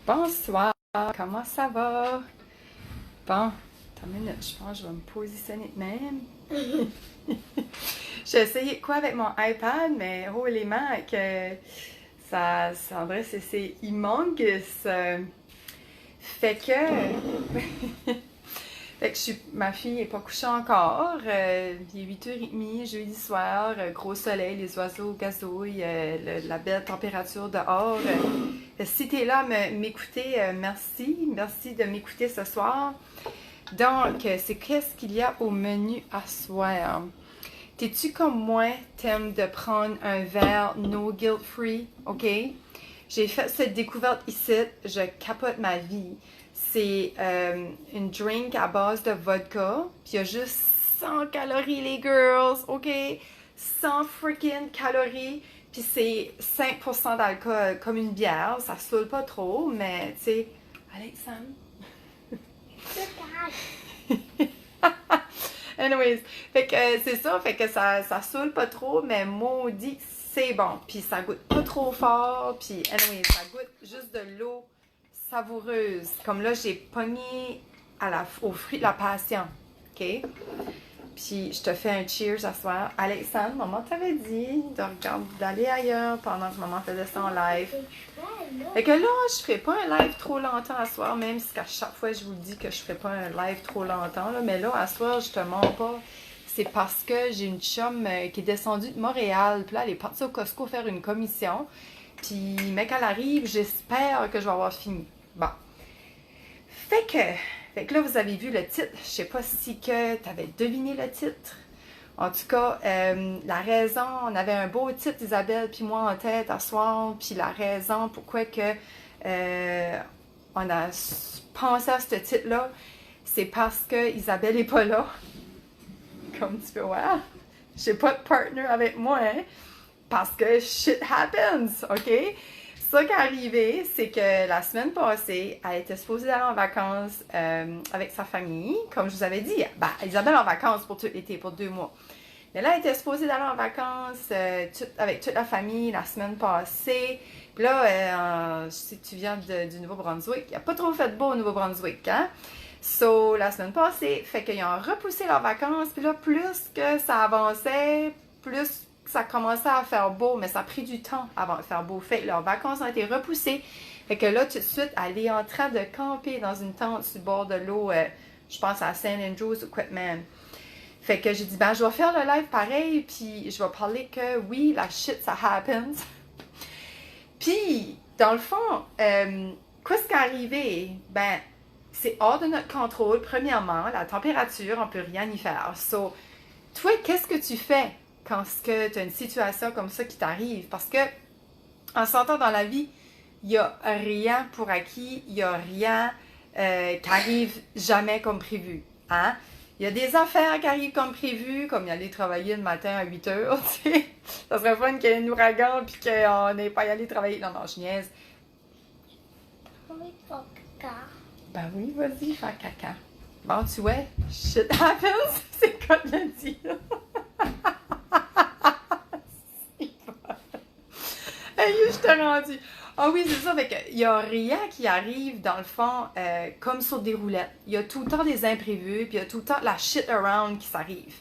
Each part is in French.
Bonsoir, comment ça va? Bon, attends une minute, je pense que je vais me positionner de même. J'ai essayé de quoi avec mon iPad, mais oh les Mac, en vrai, c'est humongous. Fait que, fait que ma fille n'est pas couchée encore. Il est 8h30, jeudi soir, gros soleil, les oiseaux gazouillent, la belle température dehors. Si t'es là à m'écouter, merci. Merci de m'écouter ce soir. Donc, c'est qu'est-ce qu'il y a au menu à soir? T'es-tu comme moi, t'aimes de prendre un verre no guilt free, ok? J'ai fait cette découverte ici, je capote ma vie. C'est une drink à base de vodka, puis il y a juste 100 calories les girls, ok? 100 freaking calories, puis c'est 5% d'alcool, comme une bière, ça saoule pas trop, mais tu sais, Alexandre? Anyways, fait que c'est ça, fait que ça saoule pas trop, mais maudit, c'est bon. Puis ça goûte pas trop fort, puis anyways, ça goûte juste de l'eau savoureuse. Comme là, j'ai pogné au fruit de la passion, ok? Puis je te fais un cheers à soir. Alexandre, maman t'avait dit d'aller ailleurs pendant que maman faisait son live. Fait que là, je ferai pas un live trop longtemps à soir, même si à chaque fois je vous dis que je ferai pas un live trop longtemps. Là, mais là, à soir, je te mens pas. C'est parce que j'ai une chum qui est descendue de Montréal. Puis là, elle est partie au Costco faire une commission. Puis, mec, elle arrive, j'espère que je vais avoir fini. Bon. Fait que là, vous avez vu le titre. Je sais pas si que tu avais deviné le titre. En tout cas, la raison, on avait un beau titre, Isabelle puis moi, en tête à soir. Puis la raison pourquoi que on a pensé à ce titre-là, c'est parce que Isabelle n'est pas là. Comme tu peux voir. J'ai pas de partner avec moi, hein. Parce que shit happens, OK? Ça qui est arrivé, c'est que la semaine passée, elle était supposée aller en vacances avec sa famille. Comme je vous avais dit, ben, Isabelle en vacances pour tout l'été, pour 2 mois. Mais là, elle était supposée d'aller en vacances avec toute la famille la semaine passée. Puis là, si tu viens du Nouveau-Brunswick, il n'y a pas trop fait beau au Nouveau-Brunswick, hein? So, la semaine passée, fait qu'ils ont repoussé leurs vacances. Puis là, plus que ça avançait, plus ça commençait à faire beau, mais ça a pris du temps avant de faire beau. Fait que leurs vacances ont été repoussées. Fait que là, tout de suite, elle est en train de camper dans une tente sur le bord de l'eau, je pense à St. Andrews ou Quitman. Fait que j'ai dit, ben, je vais faire le live pareil, puis je vais parler que oui, la shit, ça happens. Puis, dans le fond, qu'est-ce qui est arrivé? Ben, c'est hors de notre contrôle. Premièrement, la température, on ne peut rien y faire. So, toi, qu'est-ce que tu fais quand tu as une situation comme ça qui t'arrive? Parce que, en s'entendant dans la vie, il n'y a rien pour acquis, il n'y a rien qui arrive jamais comme prévu. Hein? Il y a des affaires qui arrivent comme prévu, comme y aller travailler le matin à 8h, tu sais. Ça serait fun qu'il y ait un ouragan puis qu'on n'ait pas y aller travailler. Non, non, je niaise. Oui, pour caca. Ben oui, vas-y, faire caca. Bon, tu vois, shit happens, c'est comme je dit. Hey, je t'ai rendu. Ah oui, c'est ça. Fait qu'il n'y a rien qui arrive, dans le fond, comme sur des roulettes. Il y a tout le temps des imprévus, puis il y a tout le temps la shit around qui s'arrive.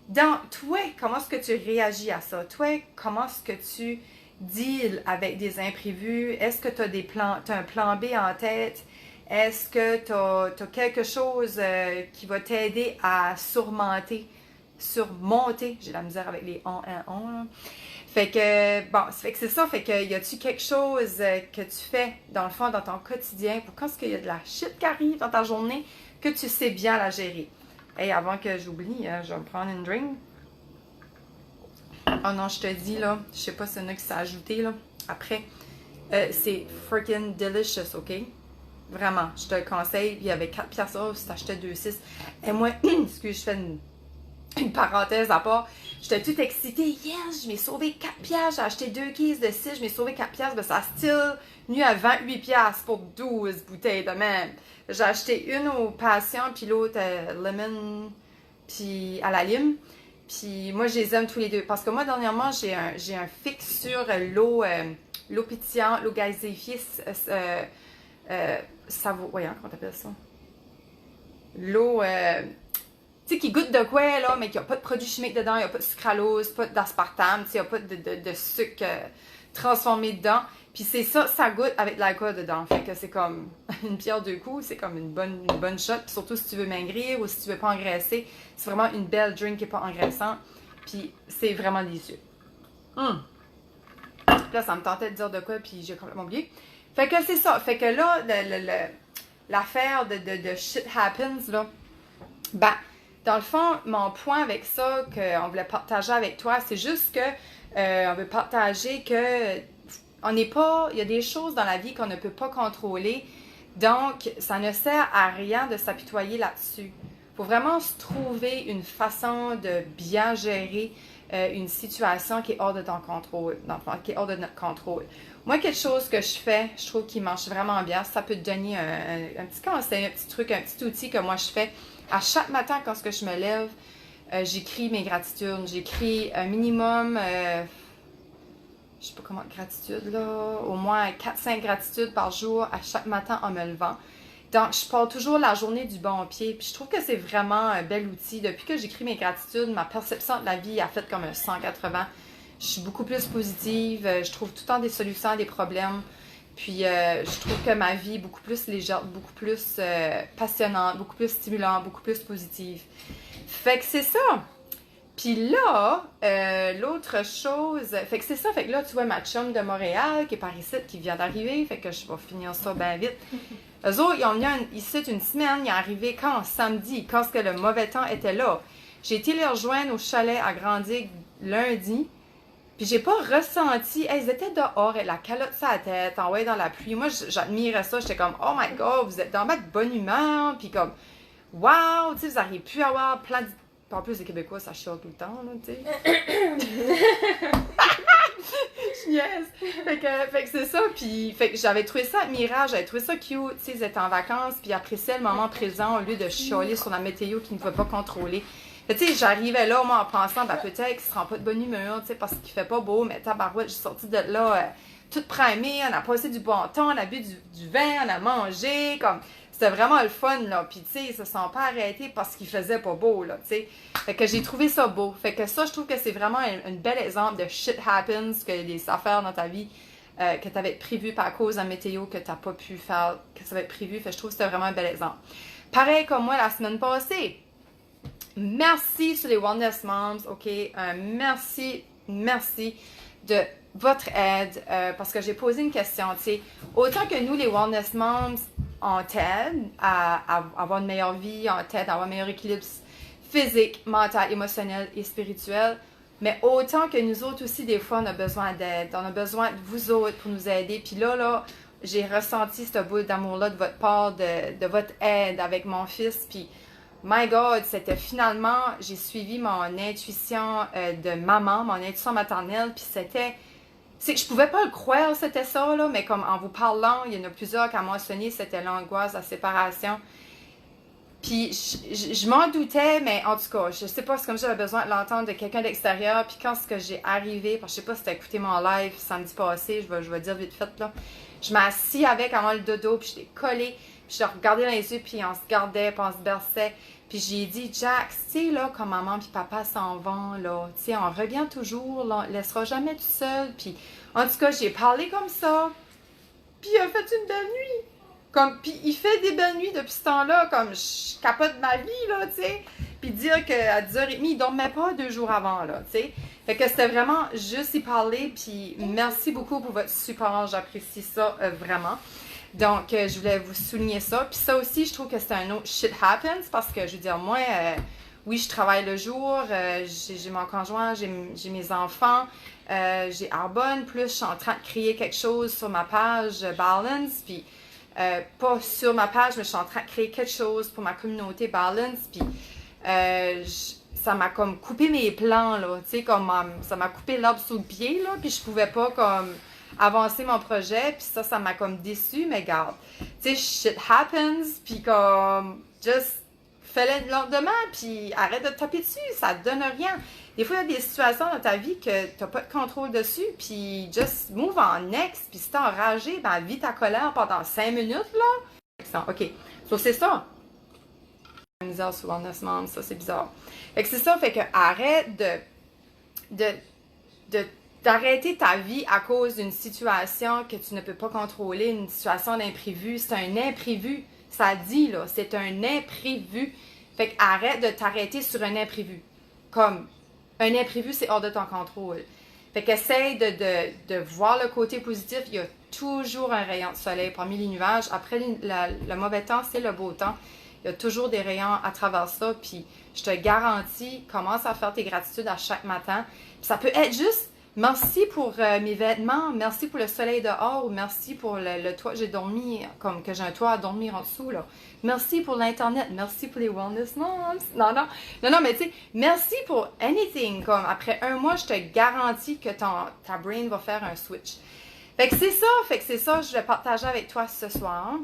Donc, toi, comment est-ce que tu réagis à ça? Toi, comment est-ce que tu deals avec des imprévus? Est-ce que tu as un plan B en tête? Est-ce que tu as quelque chose qui va t'aider à surmonter, j'ai la misère avec les on, là. Fait que, bon, c'est ça, fait que, y a-tu quelque chose que tu fais, dans le fond, dans ton quotidien, pour quand est-ce qu'il y a de la shit qui arrive dans ta journée, que tu sais bien la gérer? Hey, avant que j'oublie, je vais me prendre une drink. Oh non, je te dis, là, je sais pas si c'est qui s'est ajouté, là, après, c'est freaking delicious, OK? Vraiment, je te le conseille, il y avait 4 piastres, si t'achetais 2,6. Et moi, excuse, je fais une parenthèse à part, j'étais toute excitée. Yes, je m'ai sauvé 4 piastres. J'ai acheté 2 cases de 6, je m'ai sauvé 4 piastres. Ben, ça a still venu à 28 piastres pour 12 bouteilles de même. J'ai acheté une au passion, puis l'autre lemon, puis à la lime. Puis moi, je les aime tous les deux. Parce que moi, dernièrement, j'ai un fixe sur l'eau pétillante, l'eau gazéifiée, ça vaut... Voyons, comment t'appelles ça? L'eau, tu sais, qui goûte de quoi, là, mais qui n'a pas de produits chimiques dedans, il n'y a pas de sucralose, pas d'aspartame, tu sais, il n'y a pas de sucre transformé dedans. Puis c'est ça, ça goûte avec de l'alcool dedans. Fait que c'est comme une pierre deux coups, c'est comme une bonne shot. Puis surtout si tu veux maigrir ou si tu veux pas engraisser, c'est vraiment une belle drink qui n'est pas engraissant. Puis c'est vraiment délicieux. Là, ça me tentait de dire de quoi, puis j'ai complètement oublié. Fait que c'est ça. Fait que là, l'affaire de shit happens, là, ben, dans le fond, mon point avec ça qu'on voulait partager avec toi, c'est juste que on veut partager que on n'est pas, il y a des choses dans la vie qu'on ne peut pas contrôler, donc ça ne sert à rien de s'apitoyer là-dessus. Il faut vraiment se trouver une façon de bien gérer une situation qui est hors de ton contrôle, qui est hors de notre contrôle. Moi, quelque chose que je fais, je trouve qui marche vraiment bien, ça peut te donner un petit conseil, un petit truc, un petit outil que moi je fais. À chaque matin, quand je me lève, j'écris mes gratitudes. J'écris un minimum, je sais pas comment, gratitude là, au moins 4-5 gratitudes par jour à chaque matin en me levant. Donc, je pars toujours la journée du bon pied. Puis je trouve que c'est vraiment un bel outil. Depuis que j'écris mes gratitudes, ma perception de la vie a fait comme un 180. Je suis beaucoup plus positive. Je trouve tout le temps des solutions à des problèmes. Puis je trouve que ma vie est beaucoup plus légère, beaucoup plus passionnante, beaucoup plus stimulante, beaucoup plus positive. Fait que c'est ça. Puis là, l'autre chose, fait que c'est ça, fait que là, tu vois ma chum de Montréal qui est par ici, qui vient d'arriver, fait que je vais finir ça bien vite. Eux autres, ils ont venu ici une semaine, ils sont arrivés quand? Samedi, quand que le mauvais temps était là. J'ai été les rejoindre au chalet à Grandigue lundi, puis j'ai pas ressenti, ils étaient dehors, et la calotte sur la tête, envoyée dans la pluie. Moi, j'admirais ça, j'étais comme, oh my god, vous êtes dans ma bonne humeur, puis comme, wow, tu sais, vous auriez pu avoir plein de... En plus, les Québécois, ça chiale tout le temps, là, tu sais. Je niaise. Fait que c'est ça, puis fait que j'avais trouvé ça admirable, j'avais trouvé ça cute, tu sais, ils étaient en vacances, puis appréciaient le moment présent au lieu de chialer sur la météo qu'ils ne peuvent pas contrôler. Tu sais, j'arrivais là, moi, en pensant, ben peut-être qu'ils ne seront pas de bonne humeur, tu sais, parce qu'il fait pas beau, mais tabarouette, j'ai sorti de là, toute primée, on a passé du bon temps, on a bu du vin, on a mangé, comme... C'était vraiment le fun, là. Puis, tu sais, ils se sont pas arrêtés parce qu'il faisait pas beau, là, tu sais. Fait que j'ai trouvé ça beau. Fait que ça, je trouve que c'est vraiment un bel exemple de shit happens, que des affaires dans ta vie que tu avais prévues par cause de la météo, que tu n'as pas pu faire, que ça va être prévu. Fait que je trouve que c'était vraiment un bel exemple. Pareil comme moi la semaine passée. Merci sur les Wellness Moms, OK? Merci de votre aide parce que j'ai posé une question, tu sais. Autant que nous, les Wellness Moms, on t'aide à avoir une meilleure vie, on t'aide à avoir un meilleur équilibre physique, mental, émotionnel et spirituel. Mais autant que nous autres aussi, des fois, on a besoin d'aide. On a besoin de vous autres pour nous aider. Puis là, j'ai ressenti cette boule d'amour-là de votre part, de votre aide avec mon fils. Puis, my God, c'était finalement, j'ai suivi mon intuition de maman, mon intuition maternelle. Puis c'était... Je pouvais pas le croire, c'était ça, là, mais comme en vous parlant, il y en a plusieurs qui m'ont mentionné, c'était l'angoisse, la séparation. Puis je m'en doutais, mais en tout cas, je sais pas, c'est comme j'avais besoin de l'entendre de quelqu'un d'extérieur. Puis quand j'ai arrivé, parce que je sais pas si t'as écouté mon live samedi passé, je vais dire vite fait, là. Je m'assis avec avant le dodo, puis je l'ai collé, puis je l'ai regardé dans les yeux, puis on se gardait, puis on se berçait. Puis j'ai dit, Jack, tu sais, là, quand maman puis papa s'en vont, là, tu sais, on revient toujours, là, on ne laissera jamais tout seul. Puis, en tout cas, j'ai parlé comme ça. Puis il a fait une belle nuit. Puis il fait des belles nuits depuis ce temps-là, comme je capote ma vie, là, tu sais. Puis dire qu'à 10h30, il dormait pas 2 jours avant, là, tu sais. Fait que c'était vraiment juste y parler, puis merci beaucoup pour votre support, j'apprécie ça vraiment. Donc, je voulais vous souligner ça. Puis ça aussi, je trouve que c'est un autre shit happens parce que, je veux dire, moi, oui, je travaille le jour, j'ai mon conjoint, j'ai mes enfants, j'ai Arbonne, plus je suis en train de créer quelque chose sur ma page Balance, puis pas sur ma page, mais je suis en train de créer quelque chose pour ma communauté Balance, puis ça m'a comme coupé mes plans, là, tu sais, comme ça m'a coupé l'arbre sous le pied, là, puis je pouvais pas comme avancer mon projet, puis ça m'a comme déçue, mais garde, tu sais, shit happens, puis comme, just fais-le le lendemain, puis arrête de te taper dessus, ça te donne rien. Des fois, il y a des situations dans ta vie que tu n'as pas de contrôle dessus, puis just move on next. Puis si t'es enragé, ben vis ta colère pendant 5 minutes, là. OK. So, c'est ça. Misère sur Wellness Mom, ça, c'est bizarre. Fait que c'est ça, fait que arrête d'arrêter ta vie à cause d'une situation que tu ne peux pas contrôler, une situation d'imprévu. C'est un imprévu. Ça dit, là, c'est un imprévu. Fait que arrête de t'arrêter sur un imprévu. Comme, un imprévu, c'est hors de ton contrôle. Fait qu'essaye de voir le côté positif. Il y a toujours un rayon de soleil parmi les nuages. Après le mauvais temps, c'est le beau temps. Il y a toujours des rayons à travers ça. Puis je te garantis, commence à faire tes gratitudes à chaque matin. Puis ça peut être juste merci pour mes vêtements, merci pour le soleil dehors, ou merci pour le toit. J'ai dormi, comme que j'ai un toit à dormir en dessous, là. Merci pour l'Internet, merci pour les Wellness Moms. Non, mais tu sais, merci pour anything. Comme après 1 mois, je te garantis que ta brain va faire un switch. Fait que c'est ça, je vais partager avec toi ce soir.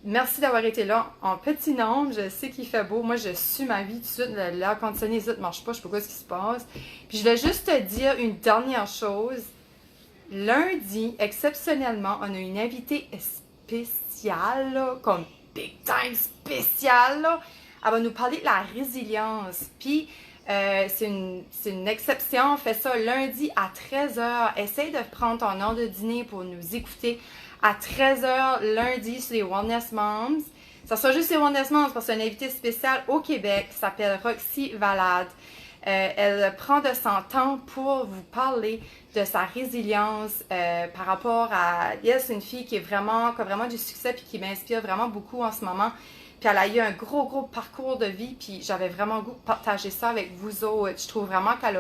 Merci d'avoir été là en petit nombre. Je sais qu'il fait beau. Moi, je suis ma vie tout de suite. L'air conditionné ici ne marche pas. Je ne sais pas ce qui se passe. Puis, je vais juste te dire une dernière chose. Lundi, exceptionnellement, on a une invitée spéciale, là, comme big time spéciale. Là. Elle va nous parler de la résilience. Puis, c'est une exception. On fait ça lundi à 13h. Essaye de prendre ton heure de dîner pour nous écouter à 13h lundi sur les Wellness Moms. Ça sera juste les Wellness Moms parce que c'est une invitée spéciale au Québec qui s'appelle Roxy Valade. Elle prend de son temps pour vous parler de sa résilience par rapport à... Elle, c'est une fille qui a vraiment du succès puis qui m'inspire vraiment beaucoup en ce moment. Puis elle a eu un gros parcours de vie, puis j'avais vraiment le goût de partager ça avec vous autres. Je trouve vraiment qu'elle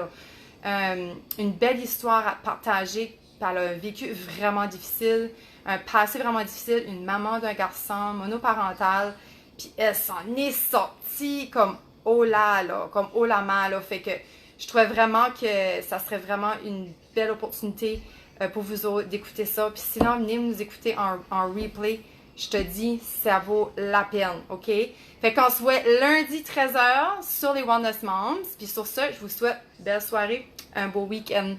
a une belle histoire à partager. Puis elle a vécu vraiment difficile, un passé vraiment difficile, une maman d'un garçon monoparental. Puis elle s'en est sortie comme oh là, comme oh la mal, là. Fait que je trouvais vraiment que ça serait vraiment une belle opportunité pour vous autres d'écouter ça. Puis sinon, venez nous écouter en replay. Je te dis, ça vaut la peine, OK? Fait qu'on se voit lundi 13h sur les Wellness Moms. Puis sur ça, je vous souhaite belle soirée, un beau week-end.